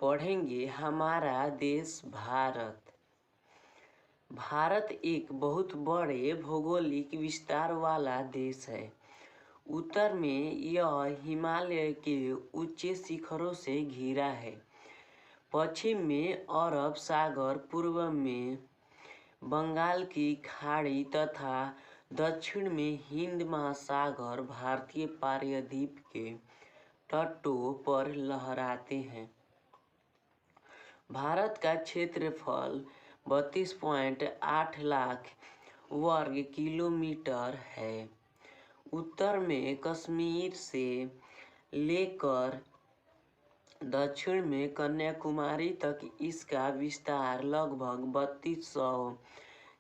पढ़ेंगे हमारा देश भारत। भारत एक बहुत बड़े भौगोलिक विस्तार वाला देश है। उत्तर में यह हिमालय के ऊंचे शिखरों से घिरा है। पश्चिम में अरब सागर, पूर्व में बंगाल की खाड़ी तथा दक्षिण में हिंद महासागर भारतीय प्रायद्वीप के तटों पर लहराते हैं। भारत का क्षेत्रफल 32.8 लाख वर्ग किलोमीटर है। उत्तर में कश्मीर से लेकर दक्षिण में कन्याकुमारी तक इसका विस्तार लगभग 3200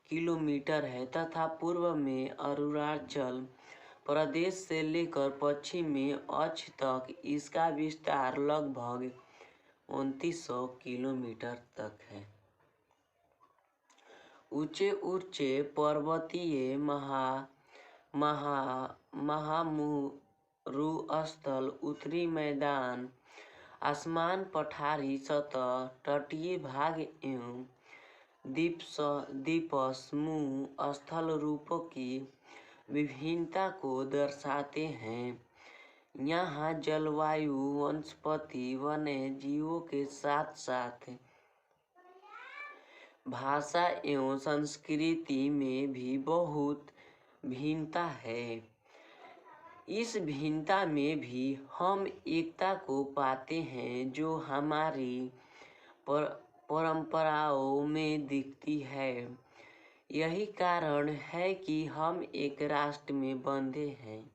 किलोमीटर है तथा पूर्व में अरुणाचल प्रदेश से लेकर पश्चिम में अक्ष तक इसका विस्तार लगभग 2900 किलोमीटर तक है। ऊंचे ऊंचे पर्वतीय महामरुस्थल, उत्तरी मैदान, आसमान पठारी सतह, तटीय भाग एवं द्वीपसमूह स्थल रूपों की विभिन्नता को दर्शाते हैं। यहाँ जलवायु, वनस्पति, वन्य जीवों के साथ साथ भाषा एवं संस्कृति में भी बहुत भिन्नता है। इस भिन्नता में भी हम एकता को पाते हैं जो हमारी परंपराओं में दिखती है। यही कारण है कि हम एक राष्ट्र में बंधे हैं।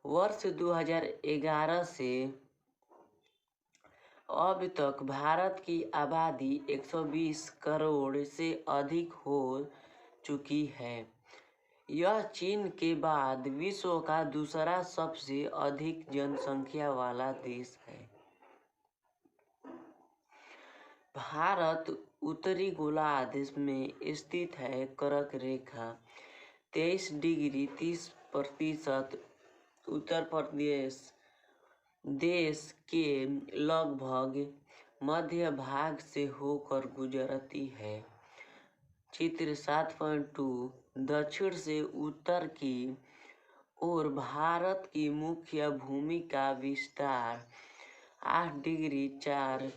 वर्ष 2011 से अब तक भारत की आबादी 120 करोड़ से अधिक हो चुकी है। यह चीन के बाद विश्व का दूसरा सबसे अधिक जनसंख्या वाला देश है। भारत उत्तरी गोलार्ध में स्थित है। कर्क रेखा 23 डिग्री 30% उत्तर प्रदेश देश के लगभग मध्य भाग से होकर गुजरती है। चित्र 7.2 दक्षिण से उत्तर की ओर भारत की मुख्य भूमि का विस्तार 8 डिग्री 4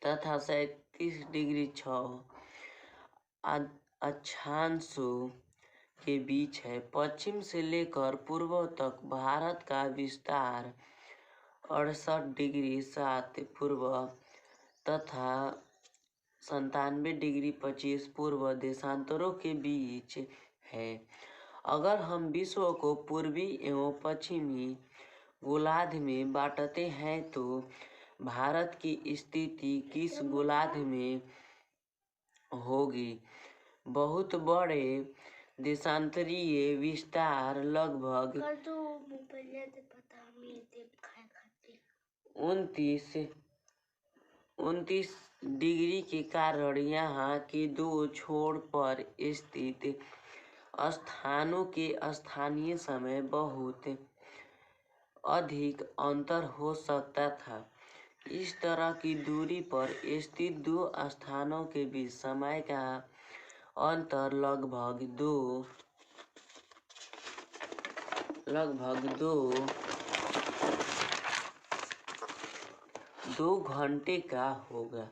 तथा 37 डिग्री 6 अक्षांशों के बीच है। पश्चिम से लेकर पूर्व तक भारत का विस्तार 68 डिग्री 7 पूर्व तथा 97 डिग्री 25 पूर्व देशांतरों के बीच है। अगर हम विश्व को पूर्वी एवं पश्चिमी गोलार्ध में बांटते हैं तो भारत की स्थिति किस गोलार्ध में होगी? बहुत बड़े देशांतरीय विस्तार लगभग 29 डिग्री के कारण यहाँ के दो छोर पर स्थित स्थानों के स्थानीय समय बहुत अधिक अंतर हो सकता था। इस तरह की दूरी पर स्थित दो स्थानों के बीच समय का अंतर लगभग दो घंटे का होगा।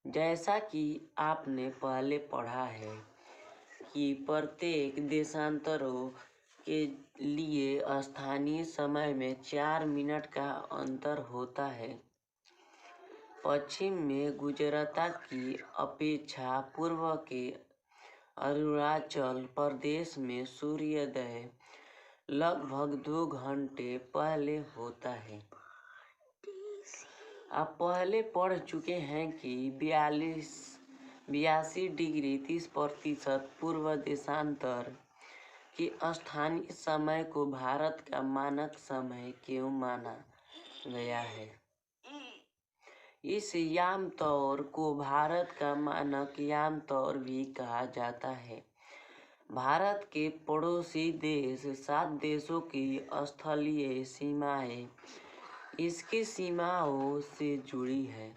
जैसा कि आपने पहले पढ़ा है कि प्रत्येक देशांतरों के लिए स्थानीय समय में 4 मिनट का अंतर होता है। पश्चिम में गुजरात की अपेक्षा पूर्व के अरुणाचल प्रदेश में सूर्योदय लगभग 2 घंटे पहले होता है। आप पहले पढ़ चुके हैं कि 82 डिग्री 30% पूर्व देशांतर के स्थानीय समय को भारत का मानक समय क्यों माना गया है? इस यामतौर को भारत का मानक यामतौर भी कहा जाता है। भारत के पड़ोसी देश 7 देशों की स्थलीय सीमाएं इसकी सीमाओं से जुड़ी है।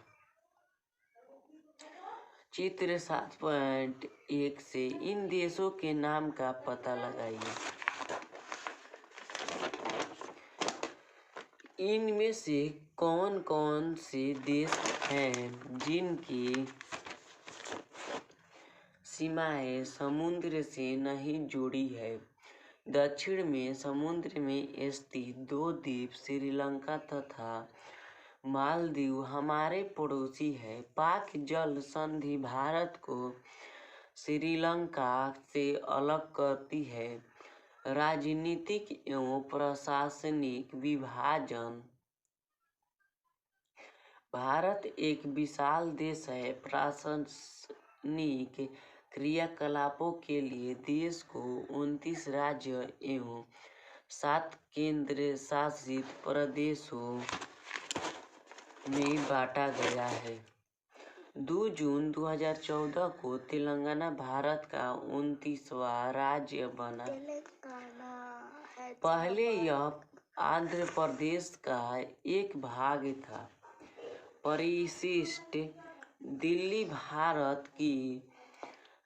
चित्र 7.1 से इन देशों के नाम का पता लगाइए। इनमें से कौन कौन से देश हैं जिनकी सीमाएं समुद्र से नहीं जुड़ी है? दक्षिण में समुद्र में स्थित 2 द्वीप श्रीलंका तथा मालदीव हमारे पड़ोसी है। पाक जल संधि भारत को श्रीलंका से अलग करती है। राजनीतिक एवं प्रशासनिक विभाजन। भारत एक विशाल देश है। प्रशासनिक क्रियाकलापों के लिए देश को 29 राज्य एवं 7 केंद्र शासित प्रदेशों में बांटा गया है। 2 जून 2014 को तेलंगाना भारत का 29वां राज्य बना। पहले यह आंध्र प्रदेश का एक भाग था। परिशिष्ट दिल्ली भारत की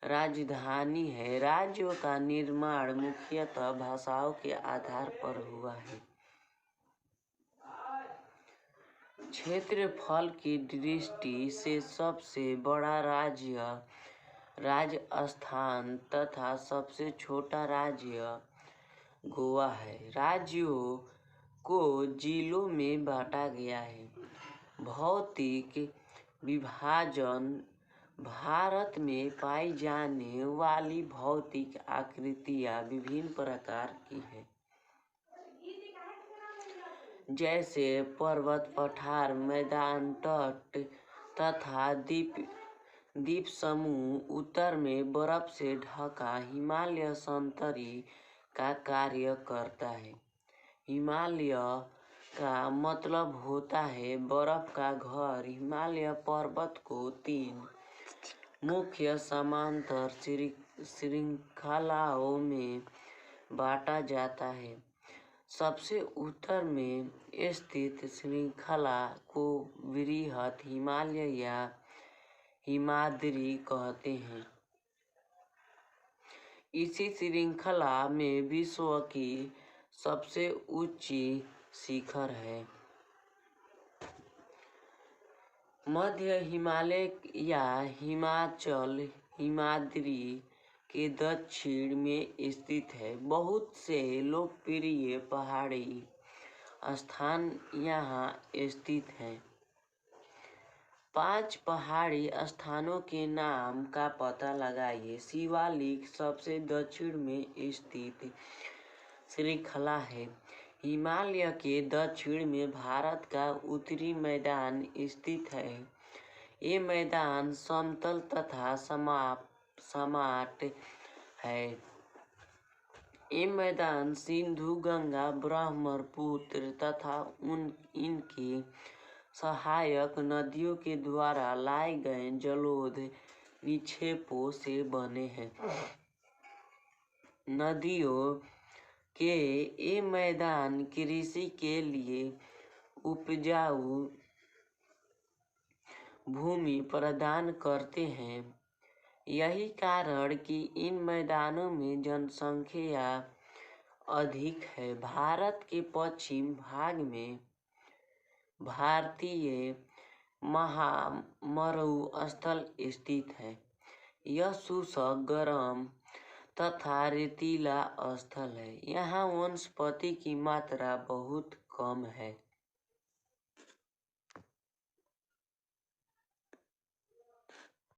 राजधानी है। राज्यों का निर्माण मुख्यतः भाषाओं के आधार पर हुआ है। क्षेत्रफल की दृष्टि से सबसे बड़ा राज्य राजस्थान तथा सबसे छोटा राज्य गोवा है। राज्यों को जिलों में बांटा गया है। भौतिक विभाजन। भारत में पाई जाने वाली भौतिक आकृतियां विभिन्न प्रकार की हैं, जैसे पर्वत, पठार, मैदान, तट तथा द्वीप समूह। उत्तर में बर्फ से ढका हिमालय संतरी का कार्य करता है। हिमालय का मतलब होता है बर्फ का घर। हिमालय पर्वत को 3 मुख्य समांतर श्रृंखलाओं में बांटा जाता है। सबसे उत्तर में स्थित श्रृंखला को वृहद हिमालय या हिमाद्री कहते हैं। इसी श्रृंखला में विश्व की सबसे ऊंची शिखर है। मध्य हिमालय या हिमाचल हिमाद्री के दक्षिण में स्थित है। बहुत से लोकप्रिय पहाड़ी स्थान यहाँ स्थित हैं। 5 पहाड़ी स्थानों के नाम का पता लगाइए। शिवालिक सबसे दक्षिण में स्थित श्रृंखला है। हिमालय के दक्षिण में भारत का उत्तरी मैदान स्थित है। ये मैदान समतल तथा सपाट है। ये मैदान सिंधु, गंगा, ब्रह्मपुत्र तथा इनकी सहायक नदियों के द्वारा लाए गए जलोढ़ निक्षेपों से बने हैं। नदियों के ये मैदान कृषि के लिए उपजाऊ भूमि प्रदान करते हैं। यही कारण कि इन मैदानों में जनसंख्या अधिक है। भारत के पश्चिम भाग में भारतीय मरुस्थल स्थित है। यह शुष्क, गर्म तथा रेतीला स्थल है। यहाँ वनस्पति की मात्रा बहुत कम है।